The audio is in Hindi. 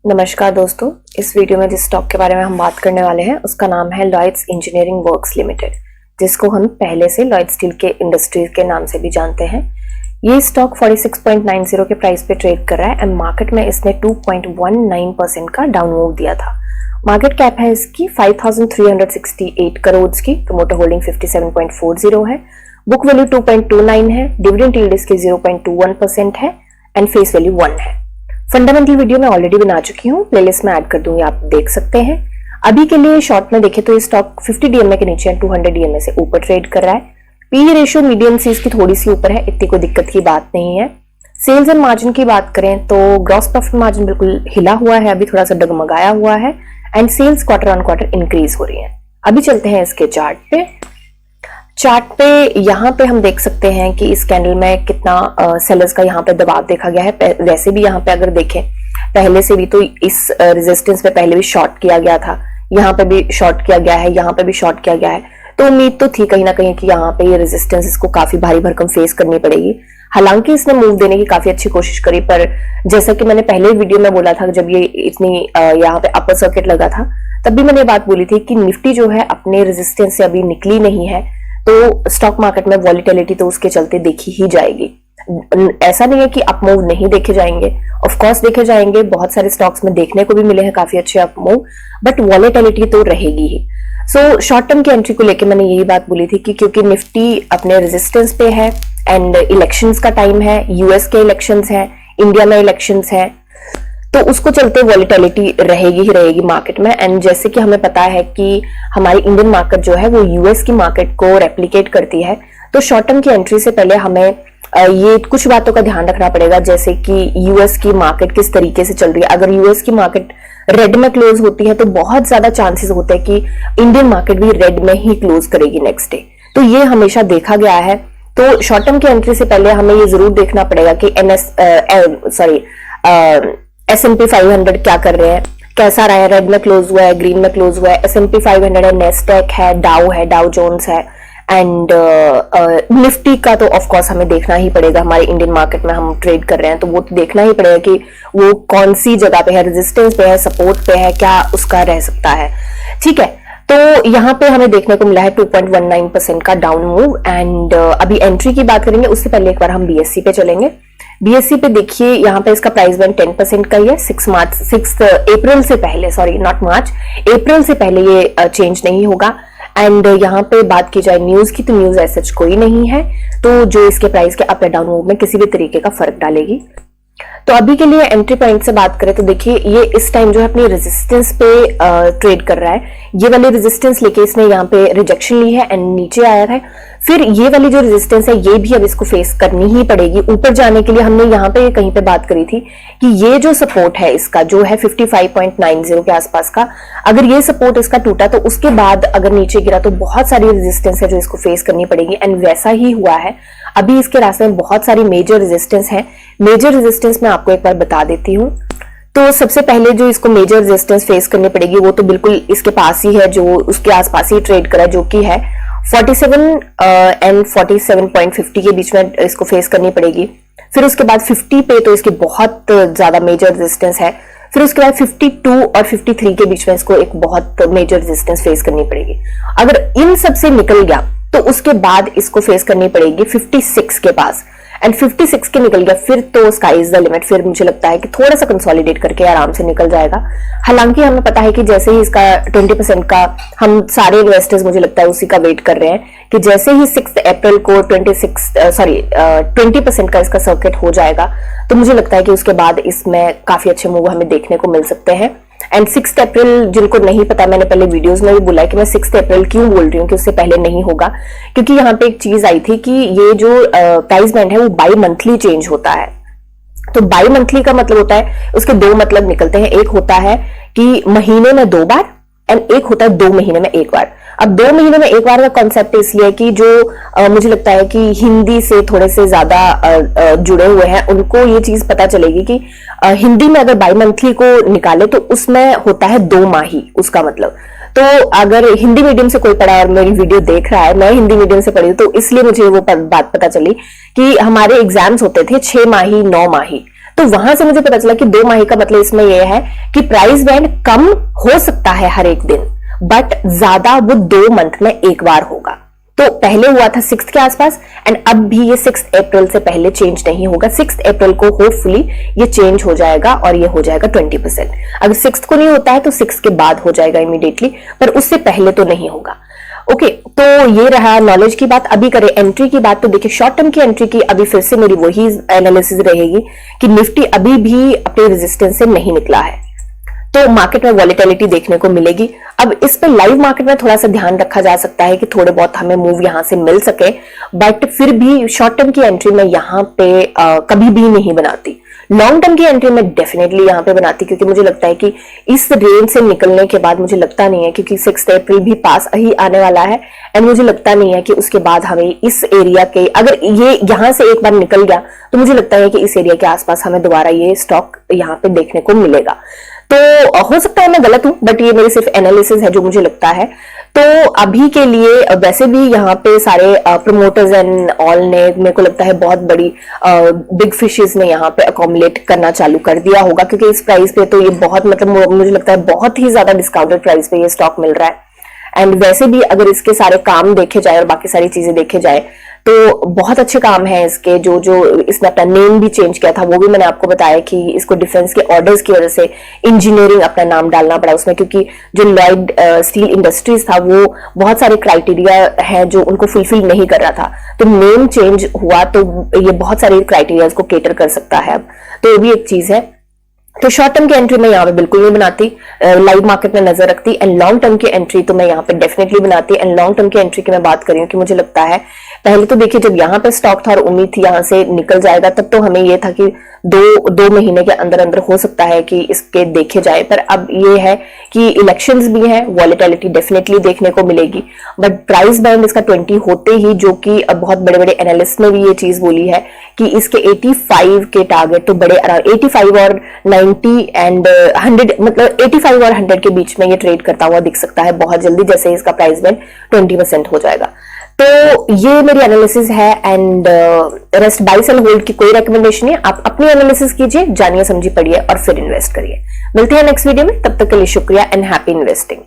नमस्कार दोस्तों, इस वीडियो में जिस स्टॉक के बारे में हम बात करने वाले हैं उसका नाम है लॉयड्स इंजीनियरिंग वर्क्स लिमिटेड, जिसको हम पहले से लॉयड स्टील के इंडस्ट्रीज के नाम से भी जानते हैं। ये स्टॉक 46.90 के प्राइस पे ट्रेड कर रहा है एंड मार्केट में इसने 2.19% का डाउन मूव दिया था। मार्केट कैप है इसकी 5,368 करोड़ की, प्रमोटर होल्डिंग 57.40 है, बुक वैल्यू 2.29 है, डिविडेंड यील्ड इसकी 0.21% है एंड फेस वैल्यू 1 है। फंडामेंटल वीडियो मैं ऑलरेडी बना चुकी हूँ, प्लेलिस्ट में ऐड कर दूंगी, आप देख सकते हैं। अभी के लिए शॉर्ट में देखें तो ये स्टॉक 50 डीएमए के नीचे 200 डीएमए से ऊपर ट्रेड कर रहा है। पी रेशियो मीडियम से इसकी थोड़ी सी ऊपर है, इतनी कोई दिक्कत की बात नहीं है। सेल्स एंड मार्जिन की बात करें तो ग्रॉस प्रॉफिट मार्जिन बिल्कुल हिला हुआ है, अभी थोड़ा सा डगमगाया हुआ है and sales quarter on quarter increase हो रही है। अभी चलते हैं इसके चार्ट पे यहाँ पे हम देख सकते हैं कि इस कैंडल में कितना सेलर्स का यहाँ पे दबाव देखा गया है। वैसे भी यहाँ पे अगर देखें पहले से भी तो इस रेजिस्टेंस पे पहले भी शॉर्ट किया गया था, यहाँ पे भी शॉर्ट किया गया है, यहाँ पे भी शॉर्ट किया गया है, तो उम्मीद तो थी कहीं ना कहीं कि यहाँ पे ये रेजिस्टेंस इसको काफी भारी भरकम फेस करनी पड़ेगी। हालांकि इसने मूव देने की काफी अच्छी कोशिश करी, पर जैसा कि मैंने पहले वीडियो में बोला था, जब ये इतनी यहाँ पे अपर सर्किट लगा था तब भी मैंने बात बोली थी कि निफ्टी जो है अपने रेजिस्टेंस से अभी निकली नहीं है, तो स्टॉक मार्केट में वॉलिटिलिटी तो उसके चलते देखी ही जाएगी। ऐसा नहीं है कि अप मूव नहीं देखे जाएंगे, ऑफ कोर्स देखे जाएंगे, बहुत सारे स्टॉक्स में देखने को भी मिले हैं काफी अच्छे अप मूव, बट वॉलिटिलिटी तो रहेगी ही। सो शॉर्ट टर्म की एंट्री को लेकर मैंने यही बात बोली थी कि क्योंकि निफ्टी अपने रेजिस्टेंस पे है एंड इलेक्शंस का टाइम है, यूएस के इलेक्शंस हैं, इंडिया में इलेक्शंस हैं, तो उसको चलते वॉलिटिलिटी रहेगी ही रहेगी मार्केट में। एंड जैसे कि हमें पता है कि हमारी इंडियन मार्केट जो है वो यूएस की मार्केट को रेप्लिकेट करती है, तो शॉर्ट टर्म की एंट्री से पहले हमें ये कुछ बातों का ध्यान रखना पड़ेगा, जैसे कि यूएस की मार्केट किस तरीके से चल रही है। अगर यूएस की मार्केट रेड में क्लोज होती है तो बहुत ज्यादा चांसेस होते हैं कि इंडियन मार्केट भी रेड में ही क्लोज करेगी नेक्स्ट डे, तो ये हमेशा देखा गया है। तो शॉर्ट टर्म की एंट्री से पहले हमें ये जरूर देखना पड़ेगा कि S&P 500 क्या कर रहे हैं, कैसा रहा है, रेड में क्लोज हुआ है, ग्रीन में क्लोज हुआ है। S&P 500 है, नेस्डैक है, डाउ जोन्स है एंड निफ्टी का तो ऑफ कोर्स हमें देखना ही पड़ेगा। हमारे इंडियन मार्केट में हम ट्रेड कर रहे हैं तो वो तो देखना ही पड़ेगा कि वो कौन सी जगह पे है, रेजिस्टेंस पे है, सपोर्ट पे है, क्या उसका रह सकता है। ठीक है, तो यहाँ पे हमें देखने को मिला है 2.19% का डाउन मूव एंड अभी एंट्री की बात करेंगे उससे पहले एक बार हम बीएससी पे चलेंगे। बीएससी पे देखिए यहाँ पे इसका प्राइस बैंड 10% का ही है। 6 अप्रैल से पहले, सॉरी नॉट मार्च, अप्रैल से पहले ये चेंज नहीं होगा। एंड यहाँ पे बात की जाए न्यूज की तो न्यूज ऐसा कोई नहीं है तो जो इसके प्राइस के अप या डाउन मूव में किसी भी तरीके का फर्क डालेगी। तो अभी के लिए एंट्री पॉइंट से बात करें तो देखिए ये इस टाइम जो है अपनी रेजिस्टेंस पे ट्रेड कर रहा है। ये वाली रेजिस्टेंस लेके इसने यहाँ पे रिजेक्शन ली है एंड नीचे आया है। फिर ये वाली जो रेजिस्टेंस है ये भी अब इसको फेस करनी ही पड़ेगी। ऊपर जाने के लिए हमने यहाँ पे कहीं पे बात करी थी कि ये जो सपोर्ट है इसका जो है 55.90 के आसपास का, अगर ये सपोर्ट इसका टूटा तो उसके बाद अगर नीचे गिरा तो बहुत सारी रेजिस्टेंस है जो इसको फेस करनी पड़ेगी एंड वैसा ही हुआ है। अभी इसके रास्ते में बहुत सारी मेजर रेजिस्टेंस है। मेजर रेजिस्टेंस मैं आपको एक बार बता देती हूँ। तो सबसे पहले जो इसको मेजर रेजिस्टेंस फेस करनी पड़ेगी वो तो बिल्कुल इसके पास ही है, जो उसके आसपास ही ट्रेड करा, जो कि है 47 एंड 47.50 के बीच में इसको फेस करनी पड़ेगी। फिर उसके बाद 50 पे तो इसकी बहुत ज्यादा मेजर रेजिस्टेंस है। फिर उसके बाद 52 और 53 के बीच में इसको एक बहुत मेजर रेजिस्टेंस फेस करनी पड़ेगी। अगर इन सब से निकल गया तो उसके बाद इसको फेस करनी पड़ेगी 56 के पास एंड 56 के निकल गया फिर तो स्काई इज द लिमिट। फिर मुझे लगता है कि थोड़ा सा कंसोलिडेट करके आराम से निकल जाएगा। हालांकि हमें पता है कि जैसे ही इसका 20% का, हम सारे इन्वेस्टर्स मुझे लगता है उसी का वेट कर रहे हैं कि जैसे ही 6 अप्रैल को 20% का इसका सर्किट हो जाएगा तो मुझे लगता है कि उसके बाद इसमें काफी अच्छे मूव हमें देखने को मिल सकते हैं। एंड 6 अप्रैल जिनको नहीं पता, मैंने पहले वीडियोस में भी बोला है कि मैं 6 अप्रैल क्यों बोल रही हूँ कि उससे पहले नहीं होगा, क्योंकि यहाँ पे एक चीज आई थी कि ये जो प्राइस बैंड है वो बाई मंथली चेंज होता है। तो बाई मंथली का मतलब होता है, उसके दो मतलब निकलते हैं। एक होता है कि महीने में 2 बार एंड एक होता है 2 महीने में 1 बार। अब 2 महीने में 1 बार का कॉन्सेप्ट इसलिए कि जो मुझे लगता है कि हिंदी से थोड़े से ज्यादा जुड़े हुए हैं उनको ये चीज पता चलेगी कि हिंदी में अगर बाई मंथली को निकाले तो उसमें होता है 2 माही, उसका मतलब। तो अगर हिंदी मीडियम से कोई पढ़ा और मेरी वीडियो देख रहा है, मैं हिंदी मीडियम से पढ़ी हूँ, तो इसलिए मुझे वो बात पता चली कि हमारे एग्जाम्स होते थे 6 माही 9 माही। तो वहां से मुझे पता चला कि 2 माही का मतलब इसमें यह है कि प्राइस बैंड कम हो सकता है हर एक दिन, बट ज्यादा वो 2 मंथ में एक बार होगा। तो पहले हुआ था 6 के आसपास, एंड अब भी ये 6 अप्रैल से पहले चेंज नहीं होगा। 6 अप्रैल को होपफुली ये चेंज हो जाएगा और ये हो जाएगा 20%। अगर 6 को नहीं होता है तो 6 के बाद हो जाएगा इमीडिएटली, पर उससे पहले तो नहीं होगा। ओके, तो ये रहा नॉलेज की बात। अभी करें एंट्री की बात। तो देखिए शॉर्ट टर्म की एंट्री की अभी फिर से मेरी वही एनालिसिस रहेगी कि निफ्टी अभी भी अपने रेजिस्टेंस से नहीं निकला है, तो मार्केट में वॉलेटिलिटी देखने को मिलेगी। अब इस पे लाइव मार्केट में थोड़ा सा ध्यान रखा जा सकता है कि थोड़े बहुत हमें मूव यहां से मिल सके, बट फिर भी शॉर्ट टर्म की एंट्री में यहां पे कभी भी नहीं बनाती। लॉन्ग टर्म की एंट्री में डेफिनेटली यहां पे बनाती, क्योंकि मुझे लगता है कि इस रेंज से निकलने के बाद मुझे लगता नहीं है, क्योंकि 6 अप्रैल भी पास ही आने वाला है, एंड मुझे लगता नहीं है कि उसके बाद हमें इस एरिया के, अगर ये यहां से एक बार निकल गया तो मुझे लगता है कि इस एरिया के आसपास हमें दोबारा ये स्टॉक यहां पे देखने को मिलेगा। तो हो सकता है मैं गलत हूं, बट ये मेरी सिर्फ एनालिसिस है जो मुझे लगता है। तो अभी के लिए वैसे भी यहाँ पे सारे प्रमोटर्स एंड ऑल ने, मेरे को लगता है बहुत बड़ी बिग फिशेस ने यहाँ पे अकोमोडेट करना चालू कर दिया होगा, क्योंकि इस प्राइस पे तो ये बहुत, मतलब मुझे लगता है बहुत ही ज्यादा डिस्काउंटेड प्राइस पे ये स्टॉक मिल रहा है। एंड वैसे भी अगर इसके सारे काम देखे जाए और बाकी सारी चीजें देखे जाए तो बहुत अच्छे काम है इसके। जो इसने अपना नेम भी चेंज किया था, वो भी मैंने आपको बताया कि इसको डिफेंस के ऑर्डर्स की वजह से इंजीनियरिंग अपना नाम डालना पड़ा उसमें, क्योंकि जो लॉयड स्टील इंडस्ट्रीज था वो बहुत सारे क्राइटेरिया है जो उनको फुलफिल नहीं कर रहा था, तो नेम चेंज हुआ तो ये बहुत सारे क्राइटेरिया को केटर कर सकता है अब, तो ये भी एक चीज है। तो शॉर्ट टर्म की एंट्री मैं यहाँ पे बिल्कुल नहीं बनाती, लाइव मार्केट में नजर रखती, एंड लॉन्ग टर्म की एंट्री तो मैं यहाँ पे डेफिनेटली बनाती। एंड लॉन्ग टर्म की एंट्री की मैं बात करी हूँ कि मुझे लगता है पहले तो देखिए जब यहाँ पे स्टॉक था और उम्मीद थी यहाँ से निकल जाएगा, तब तो हमें ये था कि दो महीने के अंदर अंदर हो सकता है कि इसके देखे जाए, पर अब ये है कि इलेक्शंस भी हैं, वॉलेटिलिटी डेफिनेटली देखने को मिलेगी, बट प्राइस बैंड इसका 20 होते ही, जो कि अब बहुत बड़े बड़े एनालिस्ट ने भी ये चीज बोली है कि इसके 85 के टारगेट तो बड़े अराउंड 85 और 90 एंड 100, मतलब 85 और 100 के बीच में ये ट्रेड करता हुआ दिख सकता है बहुत जल्दी, जैसे इसका प्राइस बैंड 20% हो जाएगा। तो ये मेरी एनालिसिस है, and rest buy sell hold की कोई रिकमेंडेशन नहीं है। आप अपनी एनालिसिस कीजिए, जानिए समझिए पढ़िए और फिर इन्वेस्ट करिए। मिलते हैं नेक्स्ट वीडियो में, तब तक के लिए शुक्रिया एंड हैप्पी इन्वेस्टिंग।